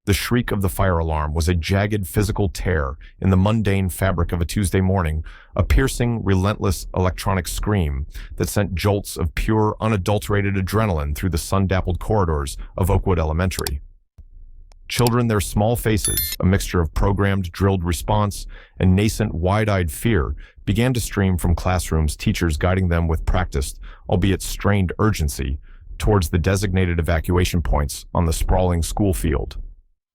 The shriek of the fire alarm was a jagged physical tear in the mundane fabric of a Tuesday morning, a piercing, relentless electronic scream that sent jolts of pure, unadulterated adrenaline through the sun-dappled corridors of Oakwood Elementary. Children, their small faces, a mixture of programmed, drilled response and nascent, wide-eyed fear, began to stream from classrooms, teachers guiding them with practiced, albeit strained urgency, towards the designated evacuation points on the sprawling school field.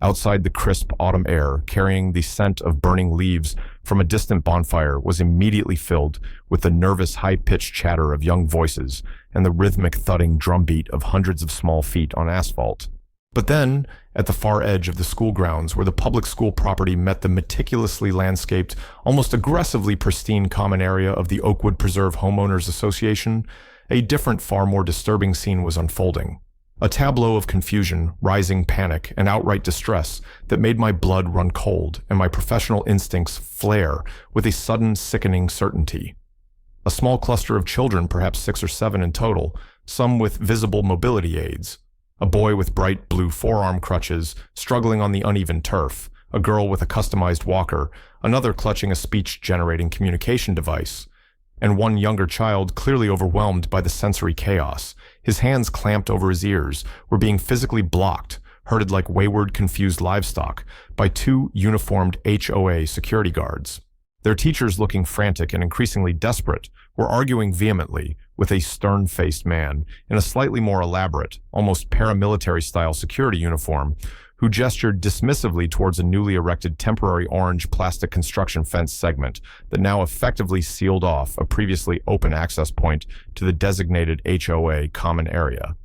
Outside, the crisp autumn air, carrying the scent of burning leaves from a distant bonfire, was immediately filled with the nervous, high-pitched chatter of young voices and the rhythmic thudding drumbeat of hundreds of small feet on asphalt. But then, at the far edge of the school grounds, where the public school property met the meticulously landscaped, almost aggressively pristine common area of the Oakwood Preserve Homeowners Association, a different, far more disturbing scene was unfolding. A tableau of confusion, rising panic, and outright distress that made my blood run cold and my professional instincts flare with a sudden, sickening certainty. A small cluster of children, perhaps 6 or 7 in total, some with visible mobility aids. A boy with bright blue forearm crutches, struggling on the uneven turf. A girl with a customized walker, another clutching a speech-generating communication device. And one younger child clearly overwhelmed by the sensory chaos. His hands clamped over his ears, were being physically blocked, herded like wayward, confused livestock, by 2 uniformed HOA security guards. Their teachers, looking frantic and increasingly desperate, were arguing vehemently with a stern-faced man in a slightly more elaborate, almost paramilitary-style security uniform, who gestured dismissively towards a newly erected temporary orange plastic construction fence segment that now effectively sealed off a previously open access point to the designated HOA common area.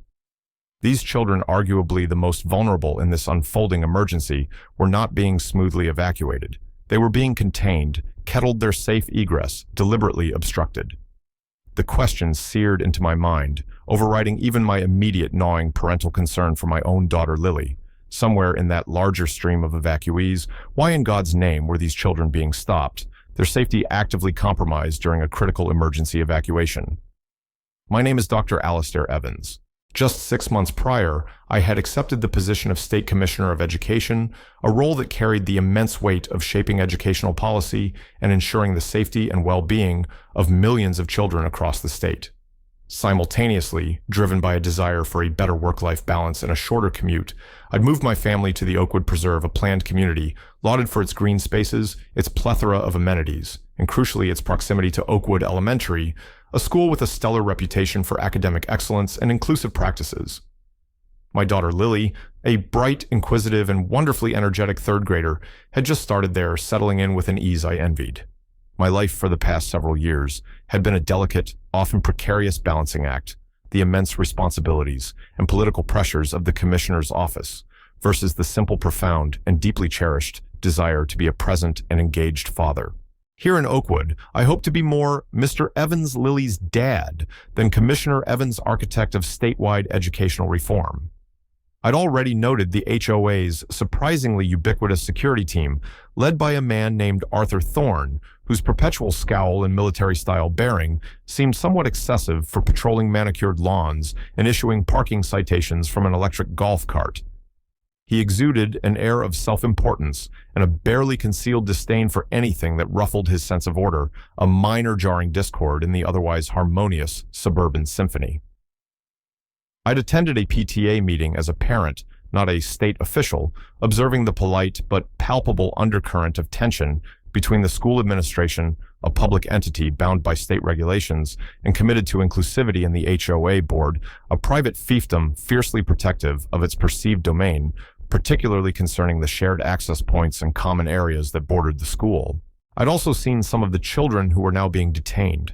These children, arguably the most vulnerable in this unfolding emergency, were not being smoothly evacuated. They were being contained, kettled, their safe egress deliberately obstructed. The question seared into my mind, overriding even my immediate gnawing parental concern for my own daughter Lily. Somewhere in that larger stream of evacuees, why in God's name were these children being stopped, their safety actively compromised during a critical emergency evacuation? My name is Dr. Alastair Evans. Just 6 months prior, I had accepted the position of State Commissioner of Education, a role that carried the immense weight of shaping educational policy and ensuring the safety and well-being of millions of children across the state. Simultaneously, driven by a desire for a better work-life balance and a shorter commute, I'd moved my family to the Oakwood Preserve, a planned community, lauded for its green spaces, its plethora of amenities, and crucially its proximity to Oakwood Elementary, a school with a stellar reputation for academic excellence and inclusive practices. My daughter Lily, a bright, inquisitive, and wonderfully energetic 3rd grader, had just started there, settling in with an ease I envied. My life for the past several years had been a delicate, often precarious balancing act, the immense responsibilities and political pressures of the commissioner's office versus the simple, profound, and deeply cherished desire to be a present and engaged father. Here in Oakwood, I hope to be more Mr. Evans Lily's dad than Commissioner Evans, architect of statewide educational reform. I'd already noted the HOA's surprisingly ubiquitous security team, led by a man named Arthur Thorne, whose perpetual scowl and military-style bearing seemed somewhat excessive for patrolling manicured lawns and issuing parking citations from an electric golf cart. He exuded an air of self-importance and a barely concealed disdain for anything that ruffled his sense of order, a minor jarring discord in the otherwise harmonious suburban symphony. I'd attended a PTA meeting as a parent, not a state official, observing the polite but palpable undercurrent of tension between the school administration, a public entity bound by state regulations and committed to inclusivity, in the HOA board, a private fiefdom fiercely protective of its perceived domain, particularly concerning the shared access points and common areas that bordered the school. I'd also seen some of the children who were now being detained.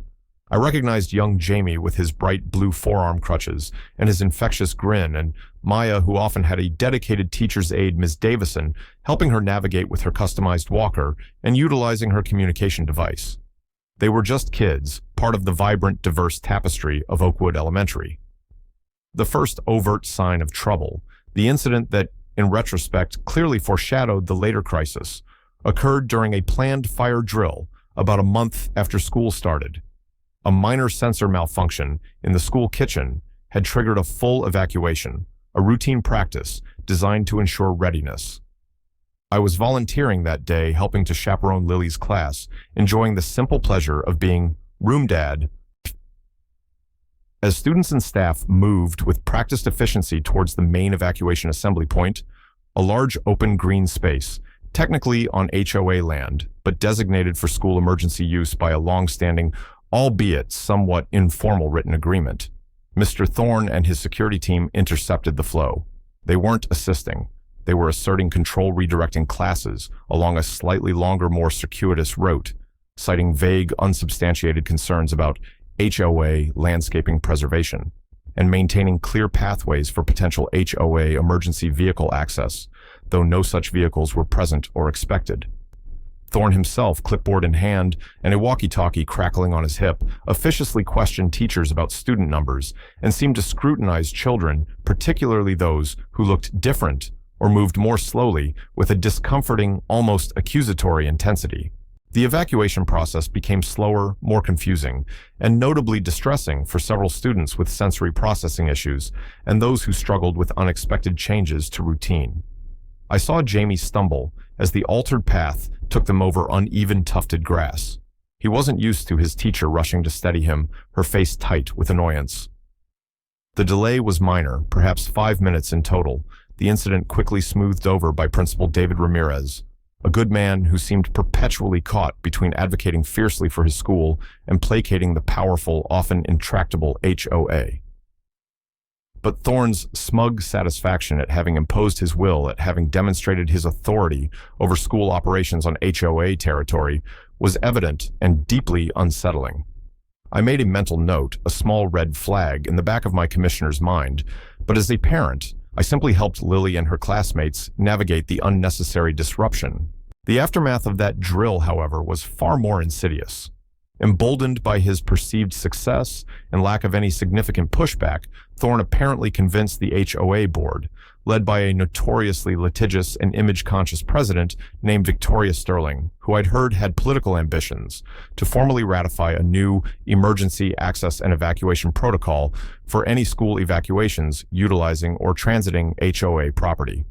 I recognized young Jamie with his bright blue forearm crutches and his infectious grin, and Maya, who often had a dedicated teacher's aide, Ms. Davison, helping her navigate with her customized walker and utilizing her communication device. They were just kids, part of the vibrant, diverse tapestry of Oakwood Elementary. The first overt sign of trouble, the incident that, in retrospect, clearly foreshadowed the later crisis, occurred during a planned fire drill about a month after school started. A minor sensor malfunction in the school kitchen had triggered a full evacuation, a routine practice designed to ensure readiness. I was volunteering that day, helping to chaperone Lily's class, enjoying the simple pleasure of being room dad. As students and staff moved with practiced efficiency towards the main evacuation assembly point, a large open green space, technically on HOA land, but designated for school emergency use by a long-standing, albeit somewhat informal written agreement. Mr. Thorne and his security team intercepted the flow. They weren't assisting. They were asserting control, redirecting classes along a slightly longer, more circuitous route, citing vague, unsubstantiated concerns about HOA landscaping preservation, and maintaining clear pathways for potential HOA emergency vehicle access, though no such vehicles were present or expected. Thorne himself, clipboard in hand and a walkie-talkie crackling on his hip, officiously questioned teachers about student numbers and seemed to scrutinize children, particularly those who looked different or moved more slowly, with a discomforting, almost accusatory intensity. The evacuation process became slower, more confusing, and notably distressing for several students with sensory processing issues and those who struggled with unexpected changes to routine. I saw Jamie stumble as the altered path took them over uneven, tufted grass. He wasn't used to his teacher rushing to steady him, her face tight with annoyance. The delay was minor, perhaps 5 minutes in total, the incident quickly smoothed over by Principal David Ramirez, a good man who seemed perpetually caught between advocating fiercely for his school and placating the powerful, often intractable HOA. But Thorne's smug satisfaction at having imposed his will, at having demonstrated his authority over school operations on HOA territory, was evident and deeply unsettling. I made a mental note, a small red flag, in the back of my commissioner's mind, but as a parent, I simply helped Lily and her classmates navigate the unnecessary disruption. The aftermath of that drill, however, was far more insidious. Emboldened by his perceived success and lack of any significant pushback, Thorne apparently convinced the HOA board, led by a notoriously litigious and image-conscious president named Victoria Sterling, who I'd heard had political ambitions, to formally ratify a new emergency access and evacuation protocol for any school evacuations utilizing or transiting HOA property.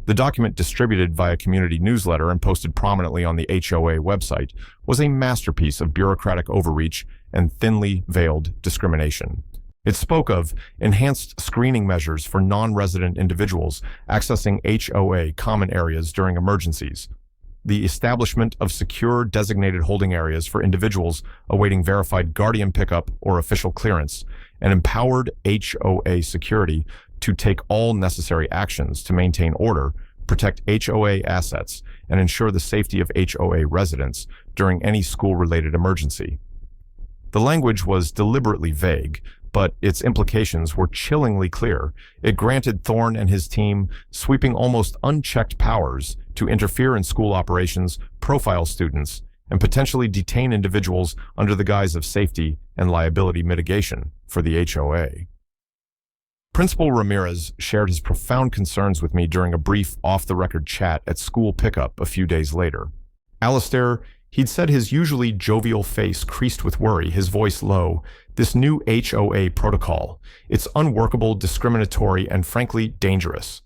The document, distributed via community newsletter and posted prominently on the HOA website, was a masterpiece of bureaucratic overreach and thinly veiled discrimination. It spoke of enhanced screening measures for non-resident individuals accessing HOA common areas during emergencies, the establishment of secure designated holding areas for individuals awaiting verified guardian pickup or official clearance, and empowered HOA security to take all necessary actions to maintain order, protect HOA assets, and ensure the safety of HOA residents during any school-related emergency. The language was deliberately vague, but its implications were chillingly clear. It granted Thorne and his team sweeping, almost unchecked powers to interfere in school operations, profile students, and potentially detain individuals under the guise of safety and liability mitigation for the HOA. Principal Ramirez shared his profound concerns with me during a brief off-the-record chat at school pickup a few days later. Alistair, he'd said, his usually jovial face creased with worry, his voice low, this new HOA protocol, it's unworkable, discriminatory, and frankly dangerous.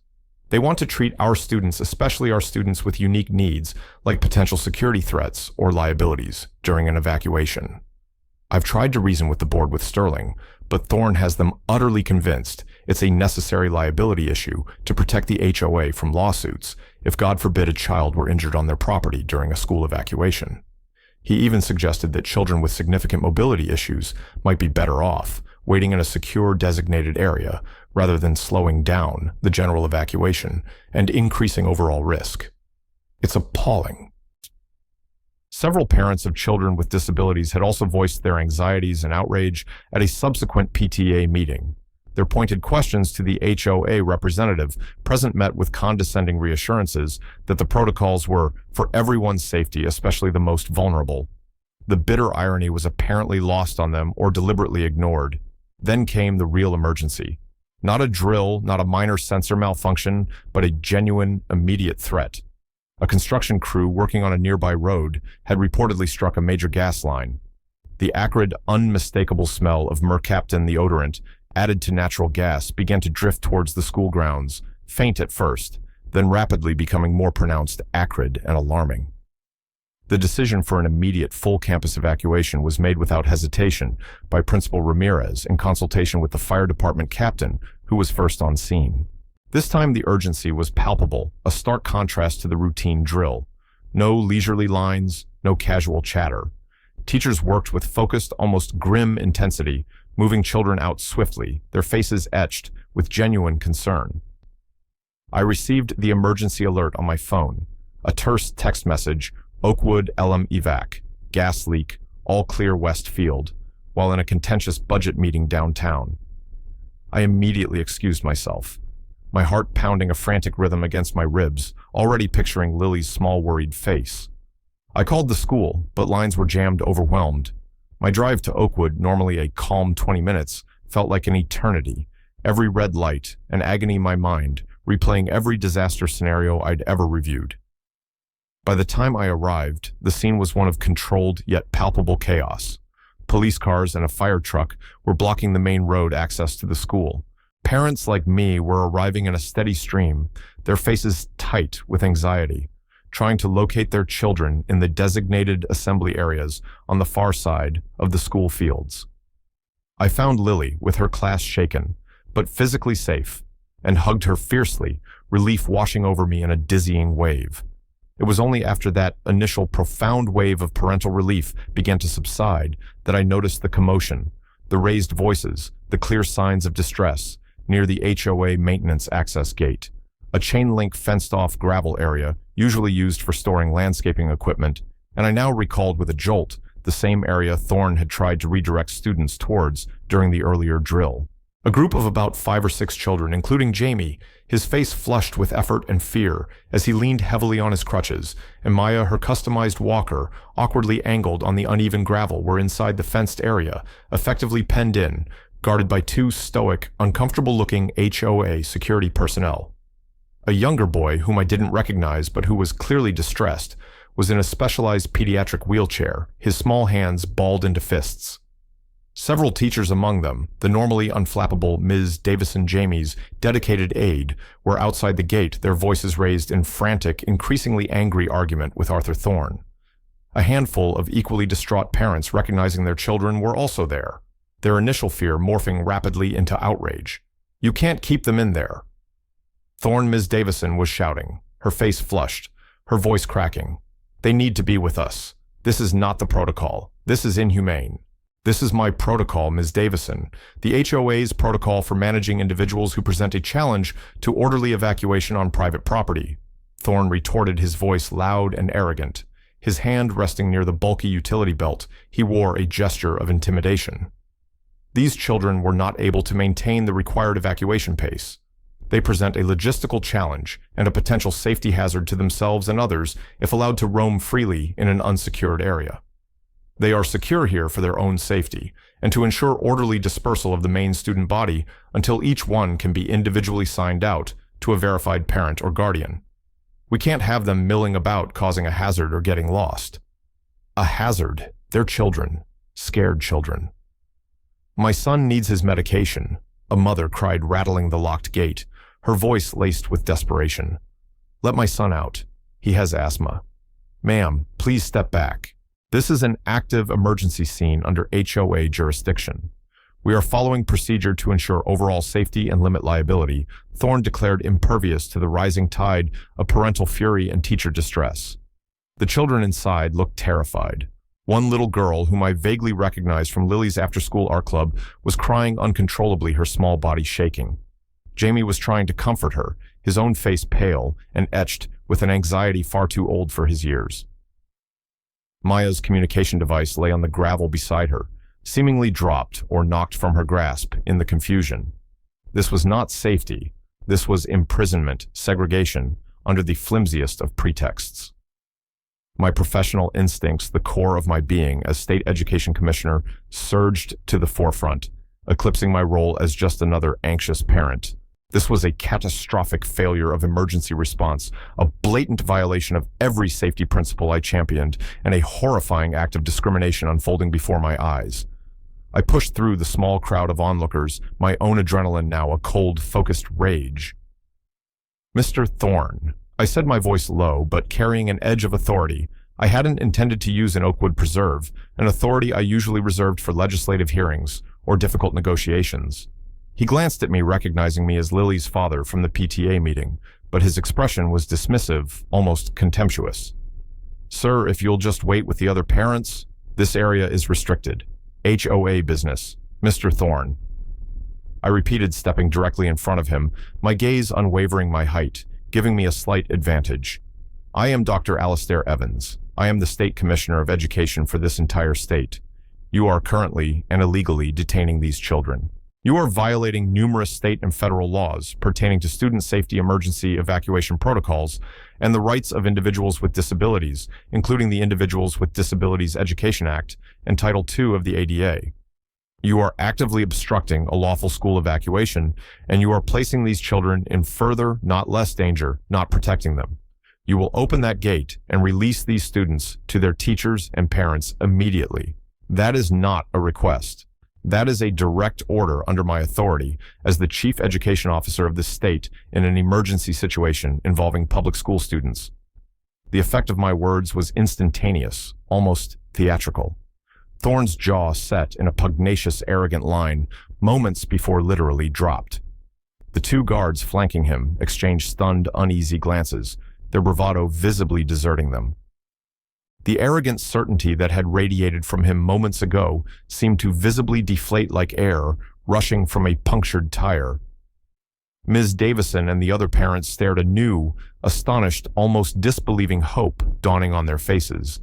They want to treat our students, especially our students with unique needs, like potential security threats or liabilities during an evacuation. I've tried to reason with the board with Sterling, but Thorne has them utterly convinced it's a necessary liability issue to protect the HOA from lawsuits if, God forbid, a child were injured on their property during a school evacuation. He even suggested that children with significant mobility issues might be better off waiting in a secure designated area rather than slowing down the general evacuation and increasing overall risk. It's appalling. Several parents of children with disabilities had also voiced their anxieties and outrage at a subsequent PTA meeting. Their pointed questions to the HOA representative present met with condescending reassurances that the protocols were for everyone's safety, especially the most vulnerable. The bitter irony was apparently lost on them or deliberately ignored. Then came the real emergency. Not a drill, not a minor sensor malfunction, but a genuine, immediate threat. A construction crew working on a nearby road had reportedly struck a major gas line. The acrid, unmistakable smell of mercaptan, the odorant, added to natural gas, began to drift towards the school grounds, faint at first, then rapidly becoming more pronounced, acrid, and alarming. The decision for an immediate full campus evacuation was made without hesitation by Principal Ramirez in consultation with the fire department captain, who was first on scene. This time the urgency was palpable, a stark contrast to the routine drill. No leisurely lines, no casual chatter. Teachers worked with focused, almost grim intensity, moving children out swiftly, their faces etched with genuine concern. I received the emergency alert on my phone, a terse text message: Oakwood LM evac, gas leak, all clear West Field, while in a contentious budget meeting downtown. I immediately excused myself, my heart pounding a frantic rhythm against my ribs, already picturing Lily's small worried face. I called the school, but lines were jammed, overwhelmed. My drive to Oakwood, normally a calm 20 minutes, felt like an eternity, every red light, an agony in my mind, replaying every disaster scenario I'd ever reviewed. By the time I arrived, the scene was one of controlled yet palpable chaos. Police cars and a fire truck were blocking the main road access to the school. Parents like me were arriving in a steady stream, their faces tight with anxiety, trying to locate their children in the designated assembly areas on the far side of the school fields. I found Lily with her class shaken, but physically safe, and hugged her fiercely, relief washing over me in a dizzying wave. It was only after that initial profound wave of parental relief began to subside that I noticed the commotion, the raised voices, the clear signs of distress near the HOA maintenance access gate, a chain-link fenced-off gravel area usually used for storing landscaping equipment, and I now recalled with a jolt the same area Thorne had tried to redirect students towards during the earlier drill. A group of about 5 or 6 children, including Jamie, his face flushed with effort and fear as he leaned heavily on his crutches, and Maya, her customized walker, awkwardly angled on the uneven gravel, were inside the fenced area, effectively penned in, guarded by 2 stoic, uncomfortable-looking HOA security personnel. A younger boy, whom I didn't recognize but who was clearly distressed, was in a specialized pediatric wheelchair, his small hands balled into fists. Several teachers among them, the normally unflappable Ms. Davison-Jamie's dedicated aide, were outside the gate, their voices raised in frantic, increasingly angry argument with Arthur Thorne. A handful of equally distraught parents recognizing their children were also there, their initial fear morphing rapidly into outrage. "You can't keep them in there." Thorne Ms. Davison was shouting, her face flushed, her voice cracking. "They need to be with us. This is not the protocol. This is inhumane. This is my protocol, Ms. Davison, the HOA's protocol for managing individuals who present a challenge to orderly evacuation on private property." Thorne retorted, his voice loud and arrogant. His hand resting near the bulky utility belt, he wore a gesture of intimidation. These children were not able to maintain the required evacuation pace. They present a logistical challenge and a potential safety hazard to themselves and others if allowed to roam freely in an unsecured area. They are secure here for their own safety and to ensure orderly dispersal of the main student body until each one can be individually signed out to a verified parent or guardian. We can't have them milling about causing a hazard or getting lost. A hazard. They're children. Scared children. "My son needs his medication," a mother cried, rattling the locked gate, her voice laced with desperation. "Let my son out. He has asthma." "Ma'am, please step back. This is an active emergency scene under HOA jurisdiction. We are following procedure to ensure overall safety and limit liability," Thorne declared, impervious to the rising tide of parental fury and teacher distress. The children inside looked terrified. One little girl, whom I vaguely recognized from Lily's after-school art club, was crying uncontrollably, her small body shaking. Jamie was trying to comfort her, his own face pale and etched with an anxiety far too old for his years. Maya's communication device lay on the gravel beside her, seemingly dropped or knocked from her grasp in the confusion. This was not safety. This was imprisonment, segregation, under the flimsiest of pretexts. My professional instincts, the core of my being as state education commissioner, surged to the forefront, eclipsing my role as just another anxious parent. This was a catastrophic failure of emergency response, a blatant violation of every safety principle I championed, and a horrifying act of discrimination unfolding before my eyes. I pushed through the small crowd of onlookers, my own adrenaline now a cold, focused rage. Mr. Thorne, I said, my voice low, but carrying an edge of authority. I hadn't intended to use an Oakwood preserve, an authority I usually reserved for legislative hearings or difficult negotiations. He glanced at me, recognizing me as Lily's father from the PTA meeting, but his expression was dismissive, almost contemptuous. Sir, if you'll just wait with the other parents, this area is restricted. HOA business. Mr. Thorne. I repeated, stepping directly in front of him, my gaze unwavering my height, giving me a slight advantage. I am Dr. Alastair Evans. I am the State Commissioner of Education for this entire state. You are currently and illegally detaining these children. You are violating numerous state and federal laws pertaining to student safety emergency evacuation protocols and the rights of individuals with disabilities, including the Individuals with Disabilities Education Act and Title II of the ADA. You are actively obstructing a lawful school evacuation, and you are placing these children in further, not less danger, not protecting them. You will open that gate and release these students to their teachers and parents immediately. That is not a request. That is a direct order under my authority as the Chief Education Officer of this state in an emergency situation involving public school students. The effect of my words was instantaneous, almost theatrical. Thorne's jaw set in a pugnacious, arrogant line moments before literally dropped. The two guards flanking him exchanged stunned, uneasy glances, their bravado visibly deserting them. The arrogant certainty that had radiated from him moments ago seemed to visibly deflate like air rushing from a punctured tire. Ms. Davison and the other parents stared, a new, astonished, almost disbelieving hope dawning on their faces.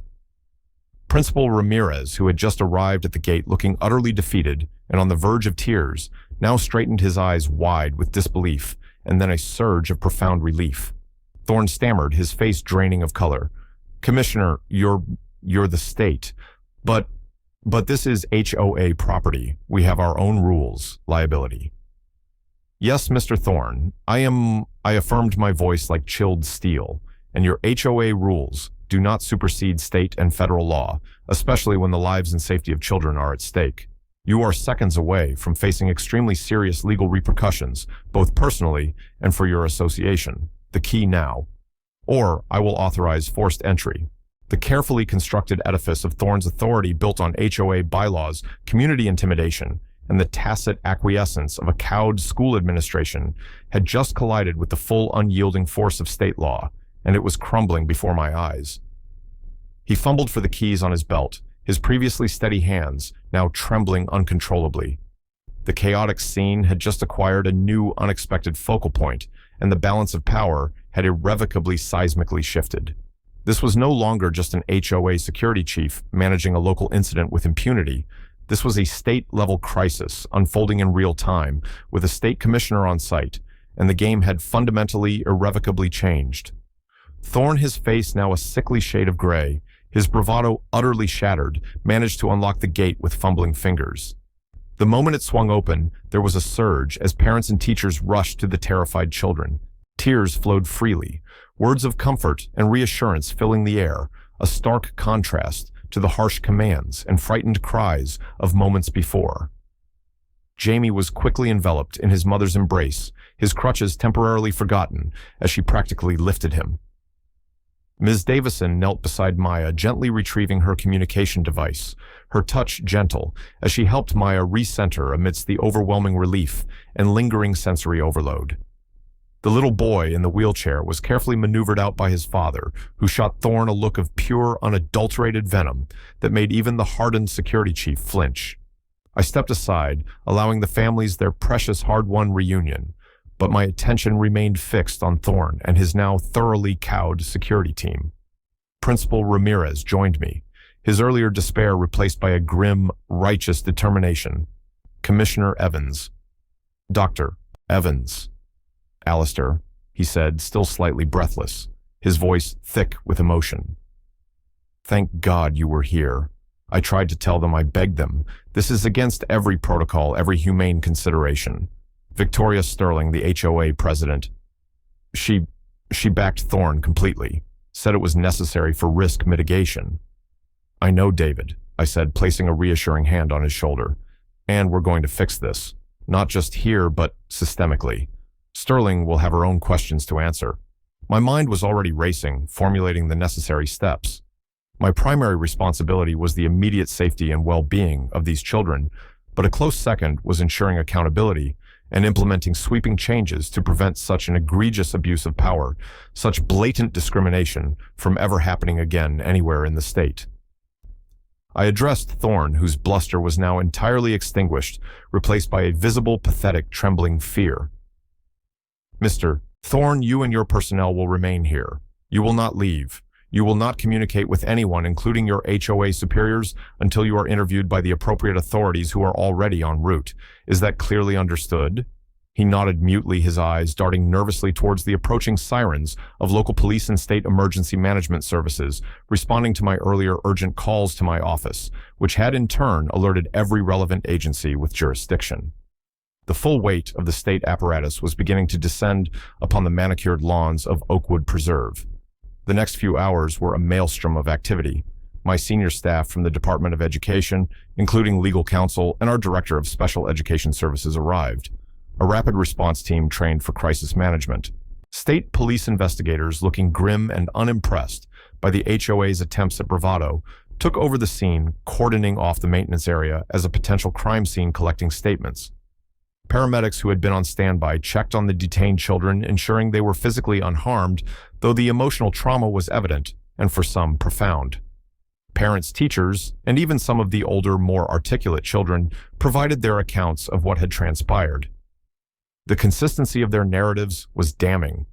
Principal Ramirez, who had just arrived at the gate looking utterly defeated and on the verge of tears, now straightened his eyes wide with disbelief and then a surge of profound relief. Thorne stammered, his face draining of color. Commissioner, you're the state, but this is HOA property. We have our own rules, liability. Yes, Mr. Thorne, I affirmed, my voice like chilled steel, and your HOA rules do not supersede state and federal law, especially when the lives and safety of children are at stake. You are seconds away from facing extremely serious legal repercussions, both personally and for your association. The key now. Or I will authorize forced entry. The carefully constructed edifice of Thorne's authority, built on HOA bylaws, community intimidation, and the tacit acquiescence of a cowed school administration, had just collided with the full unyielding force of state law, and it was crumbling before my eyes. He fumbled for the keys on his belt, his previously steady hands now trembling uncontrollably. The chaotic scene had just acquired a new, unexpected focal point, and the balance of power had irrevocably seismically shifted. This was no longer just an HOA security chief managing a local incident with impunity. This was a state-level crisis unfolding in real time, with a state commissioner on site, and the game had fundamentally, irrevocably changed. Thorne, his face now a sickly shade of gray, his bravado utterly shattered, managed to unlock the gate with fumbling fingers. The moment it swung open, there was a surge as parents and teachers rushed to the terrified children. Tears flowed freely, words of comfort and reassurance filling the air, a stark contrast to the harsh commands and frightened cries of moments before. Jamie was quickly enveloped in his mother's embrace, his crutches temporarily forgotten as she practically lifted him. Ms. Davison knelt beside Maya, gently retrieving her communication device, her touch gentle as she helped Maya recenter amidst the overwhelming relief and lingering sensory overload. The little boy in the wheelchair was carefully maneuvered out by his father, who shot Thorne a look of pure, unadulterated venom that made even the hardened security chief flinch. I stepped aside, allowing the families their precious hard-won reunion, but my attention remained fixed on Thorne and his now thoroughly cowed security team. Principal Ramirez joined me, his earlier despair replaced by a grim, righteous determination. Commissioner Evans. Dr. Evans. Alastair, he said, still slightly breathless, his voice thick with emotion. Thank God you were here. I tried to tell them, I begged them. This is against every protocol, every humane consideration. Victoria Sterling, the HOA president. She backed Thorne completely, said it was necessary for risk mitigation. I know, David, I said, placing a reassuring hand on his shoulder. And we're going to fix this. Not just here, but systemically. Sterling will have her own questions to answer. My mind was already racing, formulating the necessary steps. My primary responsibility was the immediate safety and well-being of these children, but a close second was ensuring accountability and implementing sweeping changes to prevent such an egregious abuse of power, such blatant discrimination, from ever happening again anywhere in the state. I addressed Thorne, whose bluster was now entirely extinguished, replaced by a visible, pathetic, trembling fear. "Mr. Thorne, you and your personnel will remain here. You will not leave. You will not communicate with anyone, including your HOA superiors, until you are interviewed by the appropriate authorities who are already en route. Is that clearly understood?" He nodded mutely, his eyes darting nervously towards the approaching sirens of local police and state emergency management services, responding to my earlier urgent calls to my office, which had in turn alerted every relevant agency with jurisdiction. The full weight of the state apparatus was beginning to descend upon the manicured lawns of Oakwood Preserve. The next few hours were a maelstrom of activity. My senior staff from the Department of Education, including legal counsel and our Director of Special Education Services, arrived. A rapid response team trained for crisis management. State police investigators, looking grim and unimpressed by the HOA's attempts at bravado, took over the scene, cordoning off the maintenance area as a potential crime scene, collecting statements. Paramedics who had been on standby checked on the detained children, ensuring they were physically unharmed, though the emotional trauma was evident, and for some, profound. Parents, teachers, and even some of the older, more articulate children provided their accounts of what had transpired. The consistency of their narratives was damning.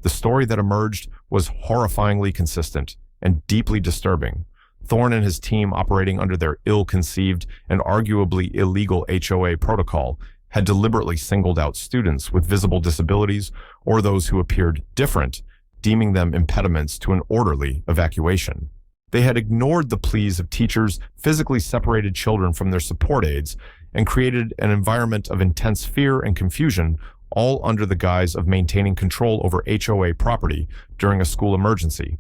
The story that emerged was horrifyingly consistent and deeply disturbing. Thorne and his team, operating under their ill-conceived and arguably illegal HOA protocol, had deliberately singled out students with visible disabilities or those who appeared different, deeming them impediments to an orderly evacuation. They had ignored the pleas of teachers, physically separated children from their support aides, and created an environment of intense fear and confusion, all under the guise of maintaining control over HOA property during a school emergency.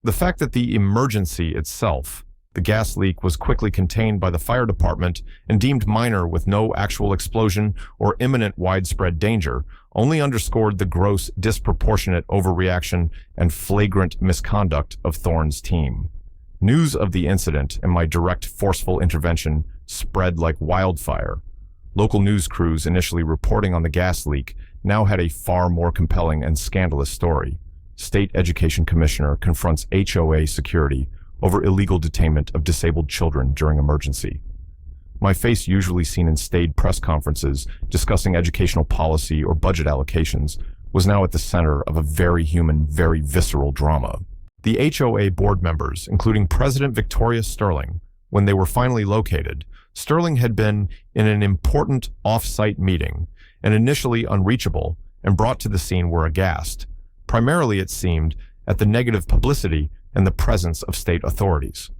The fact that the emergency itself, the gas leak, was quickly contained by the fire department and deemed minor with no actual explosion or imminent widespread danger, only underscored the gross, disproportionate overreaction and flagrant misconduct of Thorne's team. News of the incident and my direct, forceful intervention spread like wildfire. Local news crews initially reporting on the gas leak now had a far more compelling and scandalous story. State Education Commissioner confronts HOA security over illegal detainment of disabled children during emergency. My face, usually seen in staid press conferences discussing educational policy or budget allocations, was now at the center of a very human, very visceral drama. The HOA board members, including President Victoria Sterling, when they were finally located, Sterling had been in an important off-site meeting and initially unreachable, and brought to the scene were aghast. Primarily, it seemed, at the negative publicity and the presence of state authorities.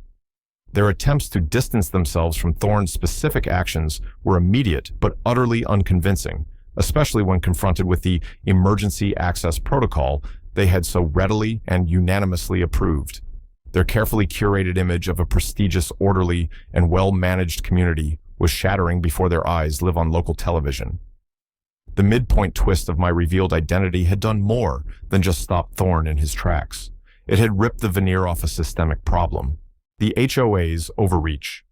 Their attempts to distance themselves from Thorne's specific actions were immediate but utterly unconvincing, especially when confronted with the emergency access protocol they had so readily and unanimously approved. Their carefully curated image of a prestigious, orderly, and well-managed community was shattering before their eyes live on local television. The midpoint twist of my revealed identity had done more than just stop Thorne in his tracks. It had ripped the veneer off a systemic problem: the HOA's overreach.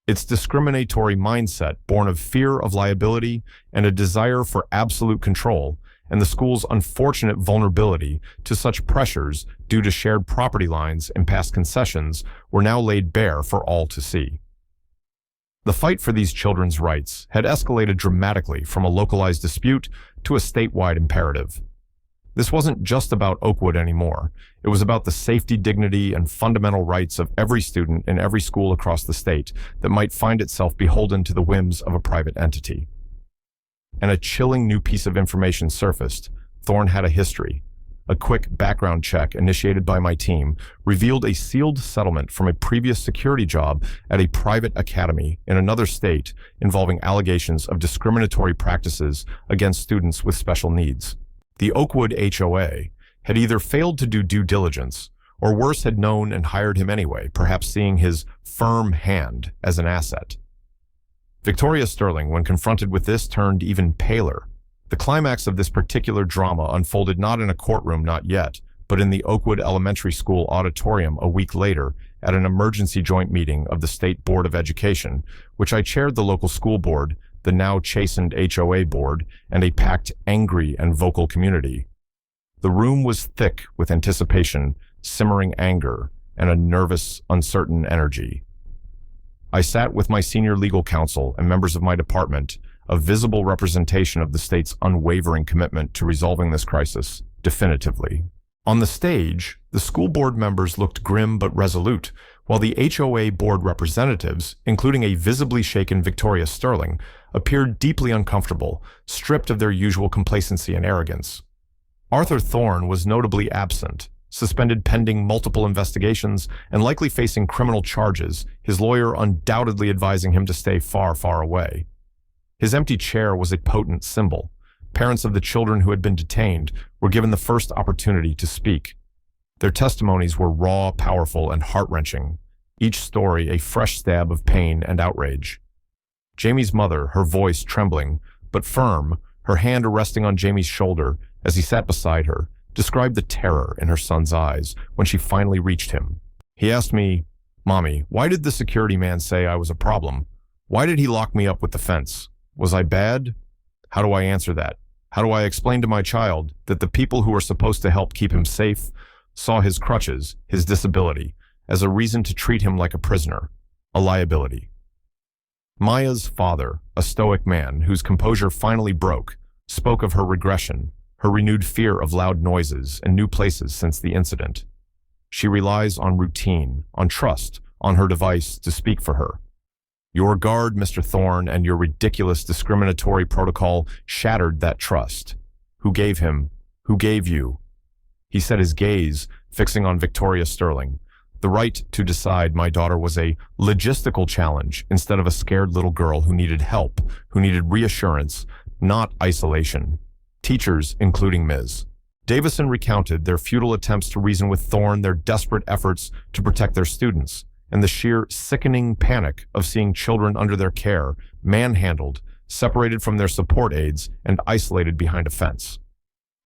Its discriminatory mindset, born of fear of liability and a desire for absolute control, and the school's unfortunate vulnerability to such pressures due to shared property lines and past concessions, were now laid bare for all to see. The fight for these children's rights had escalated dramatically from a localized dispute to a statewide imperative. This wasn't just about Oakwood anymore. It was about the safety, dignity, and fundamental rights of every student in every school across the state that might find itself beholden to the whims of a private entity. And a chilling new piece of information surfaced. Thorne had a history. A quick background check initiated by my team revealed a sealed settlement from a previous security job at a private academy in another state involving allegations of discriminatory practices against students with special needs. The Oakwood HOA had either failed to do due diligence, or worse, had known and hired him anyway, perhaps seeing his firm hand as an asset. Victoria Sterling, when confronted with this, turned even paler. The climax of this particular drama unfolded not in a courtroom, not yet, but in the Oakwood Elementary School auditorium a week later at an emergency joint meeting of the State Board of Education, which I chaired the local school board, the now chastened HOA board, and a packed, angry, and vocal community. The room was thick with anticipation, simmering anger, and a nervous, uncertain energy. I sat with my senior legal counsel and members of my department, a visible representation of the state's unwavering commitment to resolving this crisis definitively. On the stage, the school board members looked grim but resolute, while the HOA board representatives, including a visibly shaken Victoria Sterling, appeared deeply uncomfortable, stripped of their usual complacency and arrogance. Arthur Thorne was notably absent, suspended pending multiple investigations and likely facing criminal charges, his lawyer undoubtedly advising him to stay far, far away. His empty chair was a potent symbol. Parents of the children who had been detained were given the first opportunity to speak. Their testimonies were raw, powerful, and heart-wrenching, each story a fresh stab of pain and outrage. Jamie's mother, her voice trembling, but firm, her hand resting on Jamie's shoulder as he sat beside her, described the terror in her son's eyes when she finally reached him. He asked me, "Mommy, why did the security man say I was a problem? Why did he lock me up with the fence? Was I bad? How do I answer that? How do I explain to my child that the people who are supposed to help keep him safe saw his crutches, his disability, as a reason to treat him like a prisoner, a liability?" Maya's father, a stoic man whose composure finally broke, spoke of her regression, her renewed fear of loud noises and new places since the incident. She relies on routine, on trust, on her device to speak for her. Your guard, Mr. Thorne, and your ridiculous discriminatory protocol shattered that trust. Who gave him? Who gave you? He set his gaze, fixing on Victoria Sterling. The right to decide my daughter was a logistical challenge instead of a scared little girl who needed help, who needed reassurance, not isolation. Teachers, including Ms. Davison, recounted their futile attempts to reason with Thorne, their desperate efforts to protect their students, and the sheer sickening panic of seeing children under their care, manhandled, separated from their support aides, and isolated behind a fence.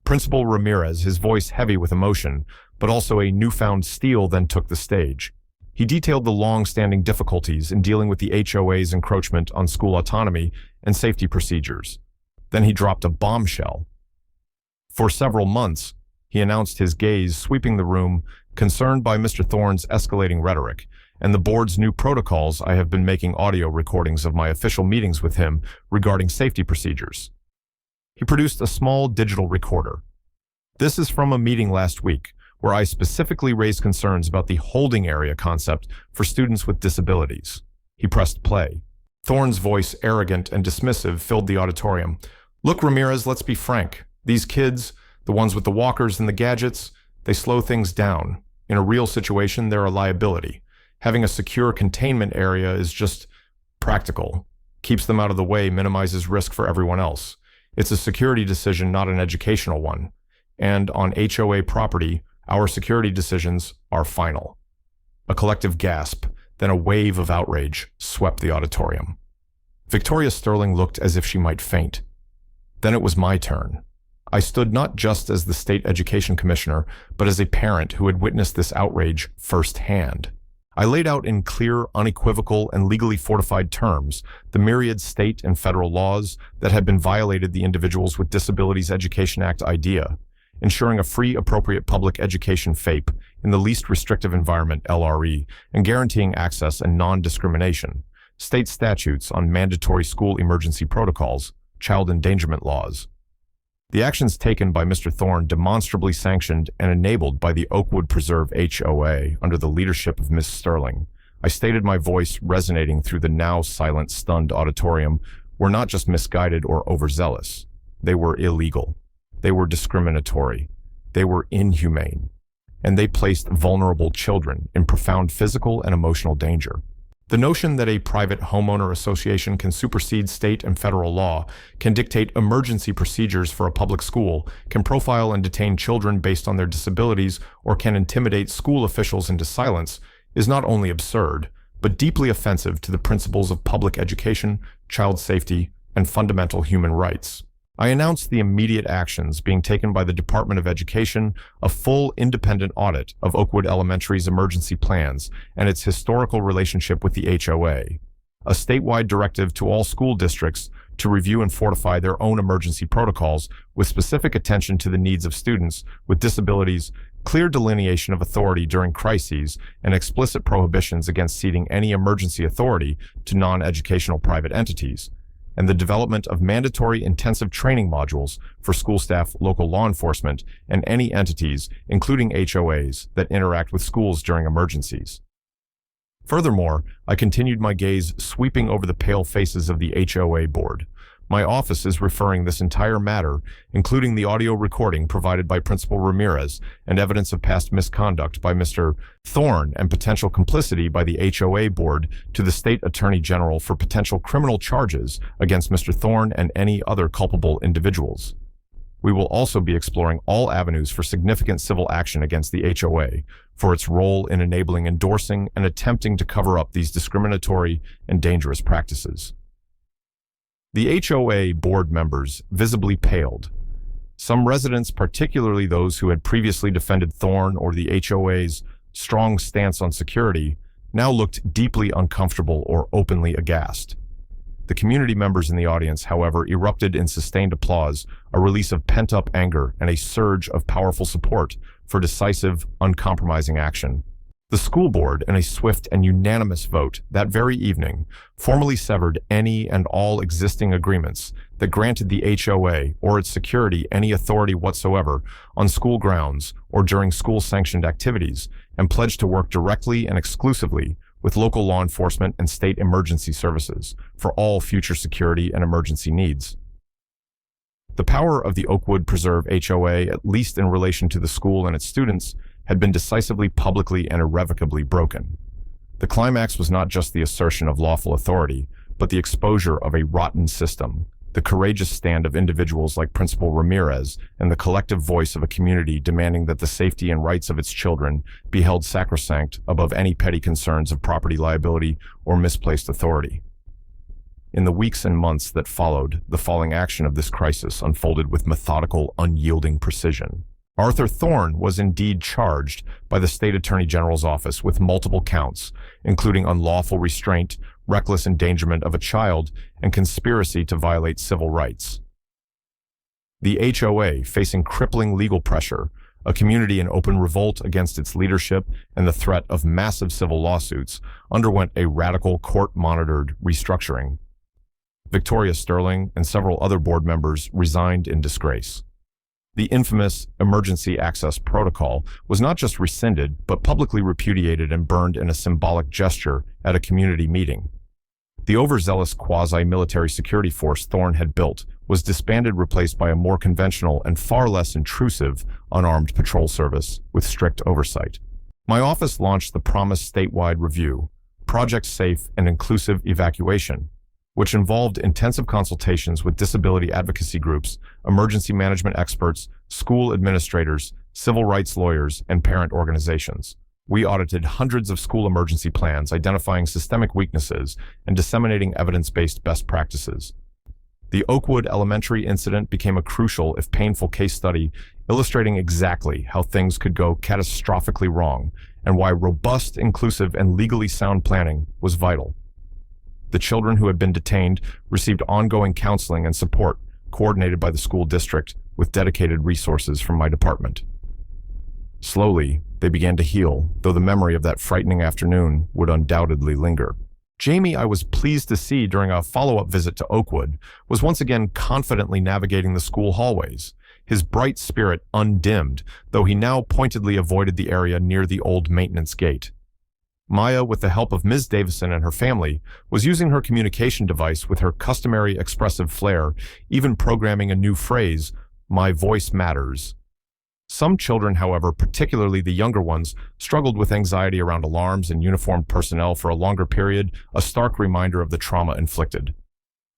Principal Ramirez, his voice heavy with emotion, but also a newfound steel, then took the stage. He detailed the long-standing difficulties in dealing with the HOA's encroachment on school autonomy and safety procedures. Then he dropped a bombshell. For several months, he announced, his gaze sweeping the room, concerned by Mr. Thorne's escalating rhetoric, and the board's new protocols. I have been making audio recordings of my official meetings with him regarding safety procedures. He produced a small digital recorder. This is from a meeting last week, where I specifically raised concerns about the holding area concept for students with disabilities. He pressed play. Thorne's voice, arrogant and dismissive, filled the auditorium. "Look, Ramirez, let's be frank. These kids, the ones with the walkers and the gadgets, they slow things down. In a real situation, they're a liability. Having a secure containment area is just practical. Keeps them out of the way, minimizes risk for everyone else. It's a security decision, not an educational one. And on HOA property, our security decisions are final." A collective gasp, then a wave of outrage swept the auditorium. Victoria Sterling looked as if she might faint. Then it was my turn. I stood not just as the state education commissioner, but as a parent who had witnessed this outrage firsthand. I laid out in clear, unequivocal, and legally fortified terms the myriad state and federal laws that had been violated the Individuals with Disabilities Education Act idea, ensuring a free, appropriate public education FAPE in the least restrictive environment LRE, and guaranteeing access and non-discrimination, state statutes on mandatory school emergency protocols, child endangerment laws. The actions taken by Mr. Thorne demonstrably sanctioned and enabled by the Oakwood Preserve HOA under the leadership of Ms. Sterling. I stated, my voice resonating through the now silent, stunned auditorium, were not just misguided or overzealous. They were illegal. They were discriminatory. They were inhumane. And they placed vulnerable children in profound physical and emotional danger. The notion that a private homeowner association can supersede state and federal law, can dictate emergency procedures for a public school, can profile and detain children based on their disabilities, or can intimidate school officials into silence is not only absurd, but deeply offensive to the principles of public education, child safety, and fundamental human rights. I announced the immediate actions being taken by the Department of Education, a full independent audit of Oakwood Elementary's emergency plans and its historical relationship with the HOA, a statewide directive to all school districts to review and fortify their own emergency protocols with specific attention to the needs of students with disabilities, clear delineation of authority during crises, and explicit prohibitions against ceding any emergency authority to non-educational private entities, and the development of mandatory intensive training modules for school staff, local law enforcement, and any entities, including HOAs, that interact with schools during emergencies. Furthermore, I continued my gaze sweeping over the pale faces of the HOA board. My office is referring this entire matter, including the audio recording provided by Principal Ramirez and evidence of past misconduct by Mr. Thorne and potential complicity by the HOA board, to the State Attorney General for potential criminal charges against Mr. Thorne and any other culpable individuals. We will also be exploring all avenues for significant civil action against the HOA for its role in enabling, endorsing, and attempting to cover up these discriminatory and dangerous practices. The HOA board members visibly paled. Some residents, particularly those who had previously defended Thorne or the HOA's strong stance on security, now looked deeply uncomfortable or openly aghast. The community members in the audience, however, erupted in sustained applause, a release of pent-up anger and a surge of powerful support for decisive, uncompromising action. The school board, in a swift and unanimous vote that very evening, formally severed any and all existing agreements that granted the HOA or its security any authority whatsoever on school grounds or during school-sanctioned activities, and pledged to work directly and exclusively with local law enforcement and state emergency services for all future security and emergency needs. The power of the Oakwood Preserve HOA, at least in relation to the school and its students, had been decisively, publicly, and irrevocably broken. The climax was not just the assertion of lawful authority, but the exposure of a rotten system, the courageous stand of individuals like Principal Ramirez, and the collective voice of a community demanding that the safety and rights of its children be held sacrosanct above any petty concerns of property liability or misplaced authority. In the weeks and months that followed, the falling action of this crisis unfolded with methodical, unyielding precision. Arthur Thorne was indeed charged by the State Attorney General's office with multiple counts, including unlawful restraint, reckless endangerment of a child, and conspiracy to violate civil rights. The HOA, facing crippling legal pressure, a community in open revolt against its leadership, and the threat of massive civil lawsuits, underwent a radical court-monitored restructuring. Victoria Sterling and several other board members resigned in disgrace. The infamous Emergency Access Protocol was not just rescinded, but publicly repudiated and burned in a symbolic gesture at a community meeting. The overzealous quasi-military security force Thorne had built was disbanded, replaced by a more conventional and far less intrusive unarmed patrol service with strict oversight. My office launched the promised statewide review, Project Safe and Inclusive Evacuation, which involved intensive consultations with disability advocacy groups, emergency management experts, school administrators, civil rights lawyers, and parent organizations. We audited hundreds of school emergency plans, identifying systemic weaknesses and disseminating evidence-based best practices. The Oakwood Elementary incident became a crucial, if painful, case study illustrating exactly how things could go catastrophically wrong and why robust, inclusive, and legally sound planning was vital. The children who had been detained received ongoing counseling and support coordinated by the school district with dedicated resources from my department. Slowly, they began to heal, though the memory of that frightening afternoon would undoubtedly linger. Jamie, I was pleased to see during a follow-up visit to Oakwood, was once again confidently navigating the school hallways, his bright spirit undimmed, though he now pointedly avoided the area near the old maintenance gate. Maya, with the help of Ms. Davison and her family, was using her communication device with her customary expressive flair, even programming a new phrase, "My voice matters." Some children, however, particularly the younger ones, struggled with anxiety around alarms and uniformed personnel for a longer period, a stark reminder of the trauma inflicted.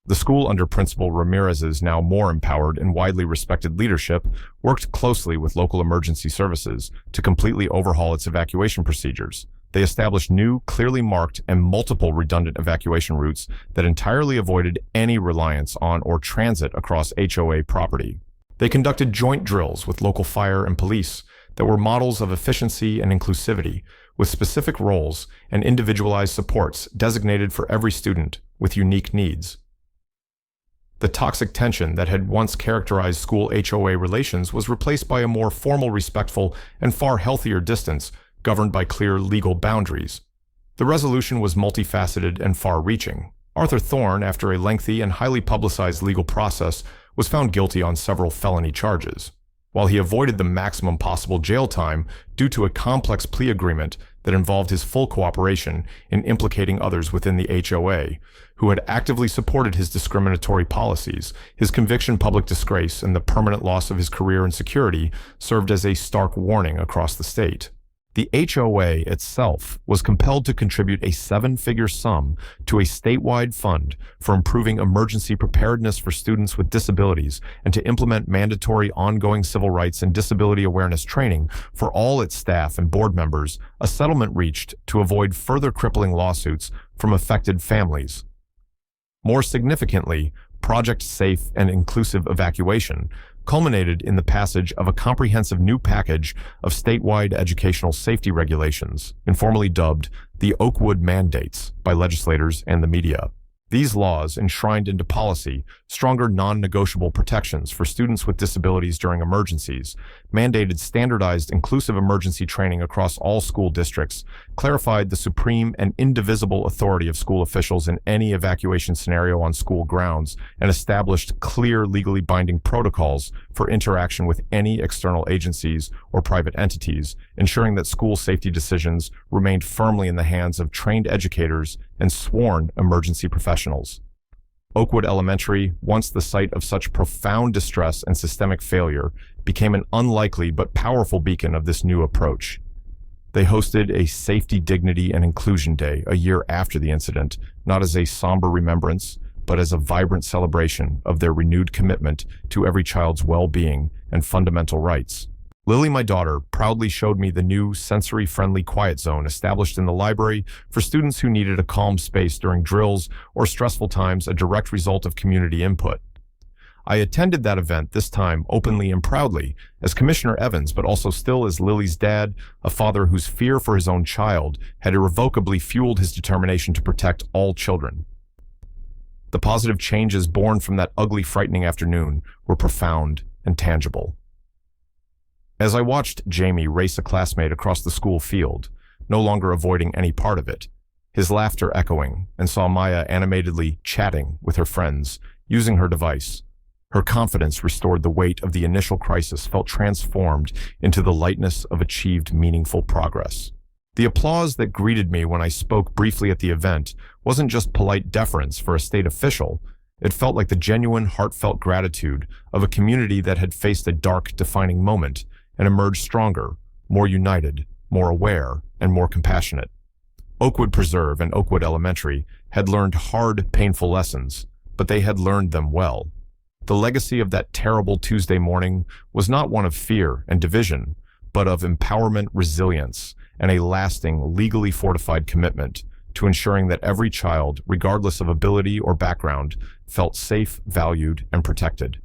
The school, under Principal Ramirez's now more empowered and widely respected leadership, worked closely with local emergency services to completely overhaul its evacuation procedures, They established new, clearly marked, and multiple redundant evacuation routes that entirely avoided any reliance on or transit across HOA property. They conducted joint drills with local fire and police that were models of efficiency and inclusivity, with specific roles and individualized supports designated for every student with unique needs. The toxic tension that had once characterized school HOA relations was replaced by a more formal, respectful, and far healthier distance governed by clear legal boundaries. The resolution was multifaceted and far-reaching. Arthur Thorne, after a lengthy and highly publicized legal process, was found guilty on several felony charges. While he avoided the maximum possible jail time due to a complex plea agreement that involved his full cooperation in implicating others within the HOA, who had actively supported his discriminatory policies, his conviction, public disgrace, and the permanent loss of his career and security served as a stark warning across the state. The HOA itself was compelled to contribute a seven-figure sum to a statewide fund for improving emergency preparedness for students with disabilities and to implement mandatory ongoing civil rights and disability awareness training for all its staff and board members. A settlement reached to avoid further crippling lawsuits from affected families. More significantly, Project Safe and Inclusive Evacuation culminated in the passage of a comprehensive new package of statewide educational safety regulations, informally dubbed the Oakwood Mandates by legislators and the media. These laws enshrined into policy stronger non-negotiable protections for students with disabilities during emergencies, mandated standardized inclusive emergency training across all school districts, clarified the supreme and indivisible authority of school officials in any evacuation scenario on school grounds, and established clear legally binding protocols for interaction with any external agencies or private entities, ensuring that school safety decisions remained firmly in the hands of trained educators and sworn emergency professionals. Oakwood Elementary, once the site of such profound distress and systemic failure, became an unlikely but powerful beacon of this new approach. They hosted a Safety, Dignity, and Inclusion Day a year after the incident, not as a somber remembrance, but as a vibrant celebration of their renewed commitment to every child's well-being and fundamental rights. Lily, my daughter, proudly showed me the new sensory-friendly quiet zone established in the library for students who needed a calm space during drills or stressful times, a direct result of community input. I attended that event, this time openly and proudly, as Commissioner Evans, but also still as Lily's dad, a father whose fear for his own child had irrevocably fueled his determination to protect all children. The positive changes born from that ugly, frightening afternoon were profound and tangible. As I watched Jamie race a classmate across the school field, no longer avoiding any part of it, his laughter echoing, and saw Maya animatedly chatting with her friends, using her device, her confidence restored. The weight of the initial crisis felt transformed into the lightness of achieved meaningful progress. The applause that greeted me when I spoke briefly at the event wasn't just polite deference for a state official. It felt like the genuine, heartfelt gratitude of a community that had faced a dark, defining moment and emerged stronger, more united, more aware, and more compassionate. Oakwood Preserve and Oakwood Elementary had learned hard, painful lessons, but they had learned them well. The legacy of that terrible Tuesday morning was not one of fear and division, but of empowerment, resilience, and a lasting, legally fortified commitment to ensuring that every child, regardless of ability or background, felt safe, valued, and protected.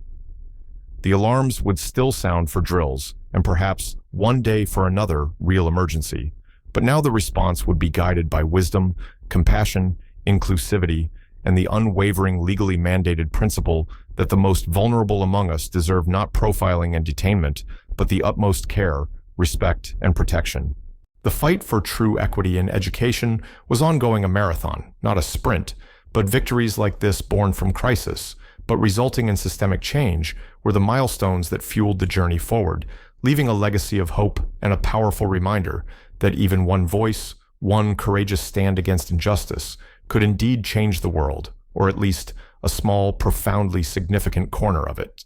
The alarms would still sound for drills, and perhaps one day for another real emergency, but now the response would be guided by wisdom, compassion, inclusivity, and the unwavering legally mandated principle that the most vulnerable among us deserve not profiling and detainment, but the utmost care, respect, and protection. The fight for true equity in education was ongoing, a marathon, not a sprint, but victories like this born from crisis, but resulting in systemic change, were the milestones that fueled the journey forward, leaving a legacy of hope and a powerful reminder that even one voice, one courageous stand against injustice, could indeed change the world, or at least a small, profoundly significant corner of it.